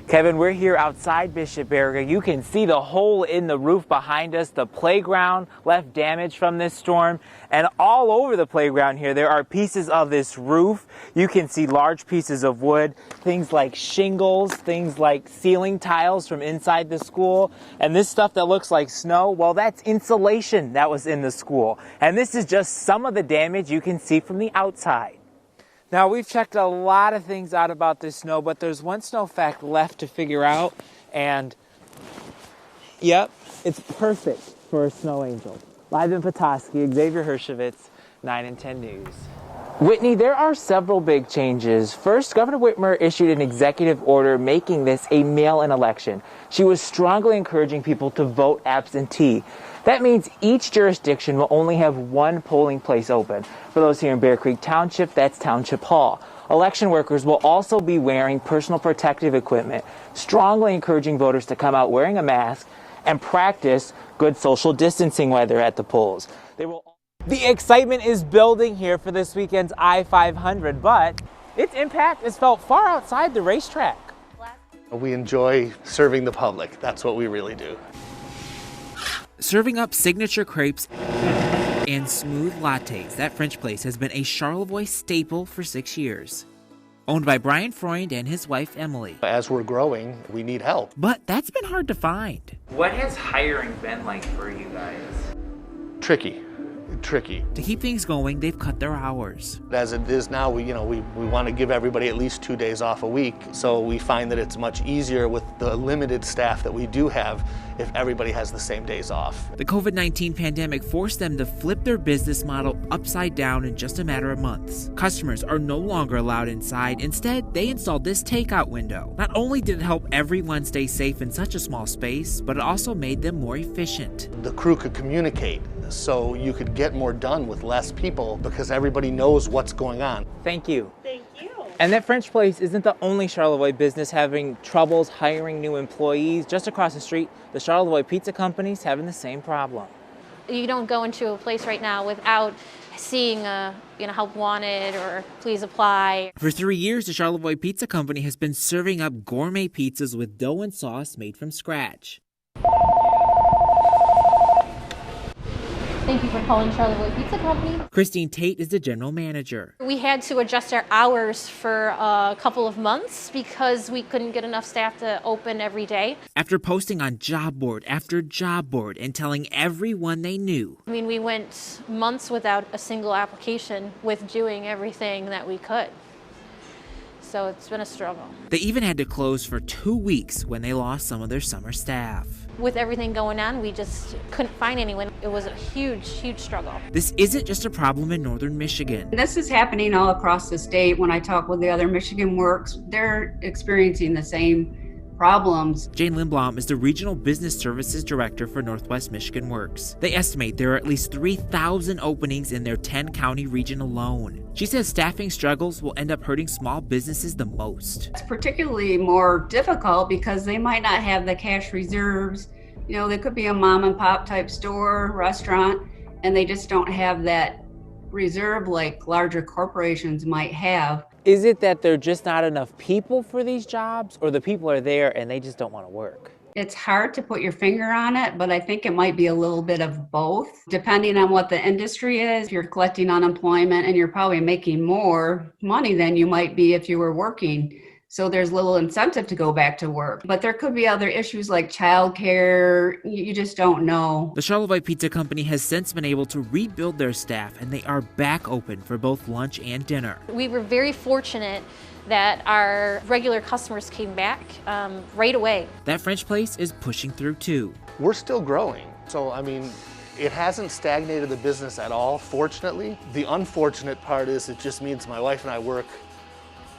Kevin, we're here outside Bishop area. You can see the hole in the roof behind us. The playground left damage from this storm. And all over the playground here, there are pieces of this roof. You can see large pieces of wood, things like shingles, things like ceiling tiles from inside the school. And this stuff that looks like snow, well, that's insulation that was in the school. And this is just some of the damage you can see from the outside. Now, we've checked a lot of things out about this snow, but there's one snow fact left to figure out, and yep, it's perfect for a snow angel. Live in Petoskey, Xavier Hershovitz, 9 and 10 News. Whitney, there are several big changes. First, Governor Whitmer issued an executive order making this a mail-in election. She was strongly encouraging people to vote absentee. That means each jurisdiction will only have one polling place open. For those here in Bear Creek Township, that's Township Hall. Election workers will also be wearing personal protective equipment, strongly encouraging voters to come out wearing a mask and practice good social distancing while they're at the polls. The excitement is building here for this weekend's I-500, but its impact is felt far outside the racetrack. We enjoy serving the public. That's what we really do. Serving up signature crepes and smooth lattes, that French place has been a Charlevoix staple for 6 years. Owned by Brian Freund and his wife, Emily. As we're growing, we need help. But that's been hard to find. What has hiring been like for you guys? Tricky. To keep things going, they've cut their hours. As it is now, we want to give everybody at least 2 days off a week. So we find that it's much easier with the limited staff that we do have if everybody has the same days off. The COVID-19 pandemic forced them to flip their business model upside down in just a matter of months. Customers are no longer allowed inside. Instead, they installed this takeout window. Not only did it help everyone stay safe in such a small space, but it also made them more efficient. The crew could communicate, so you could get more done with less people because everybody knows what's going on. Thank you. Thank you. And that French place isn't the only Charlevoix business having troubles hiring new employees. Just across the street, the Charlevoix Pizza Company's having the same problem. You don't go into a place right now without seeing a help wanted or please apply. For 3 years, the Charlevoix Pizza Company has been serving up gourmet pizzas with dough and sauce made from scratch. Thank you for calling Charlevoix Pizza Company. Christine Tate is the general manager. We had to adjust our hours for a couple of months because we couldn't get enough staff to open every day. After posting on job board after job board and telling everyone they knew. I mean, we went months without a single application with doing everything that we could. So it's been a struggle. They even had to close for 2 weeks when they lost some of their summer staff. With everything going on, we just couldn't find anyone. It was a huge, huge struggle. This isn't just a problem in northern Michigan. This is happening all across the state. When I talk with the other Michigan Works, they're experiencing the same problems. Jane Lindblom is the Regional Business Services Director for Northwest Michigan Works. They estimate there are at least 3,000 openings in their 10-county region alone. She says staffing struggles will end up hurting small businesses the most. It's particularly more difficult because they might not have the cash reserves. You know, they could be a mom and pop type store, restaurant, and they just don't have that reserve like larger corporations might have. Is it that there are just not enough people for these jobs, or the people are there and they just don't want to work? It's hard to put your finger on it, but I think it might be a little bit of both, depending on what the industry is. If you're collecting unemployment and you're probably making more money than you might be if you were working. So there's little incentive to go back to work. But there could be other issues like childcare. You just don't know. The Charlevoix Pizza Company has since been able to rebuild their staff, and they are back open for both lunch and dinner. We were very fortunate that our regular customers came back right away. That French place is pushing through too. We're still growing. So, I mean, it hasn't stagnated the business at all, fortunately. The unfortunate part is it just means my wife and I work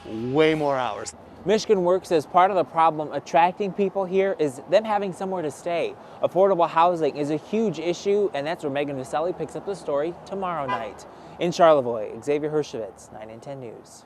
way more hours. Michigan Works says part of the problem attracting people here is them having somewhere to stay. Affordable housing is a huge issue, and that's where Megan Vaselli picks up the story tomorrow night. In Charlevoix, Xavier Hershovitz, 9 and 10 News.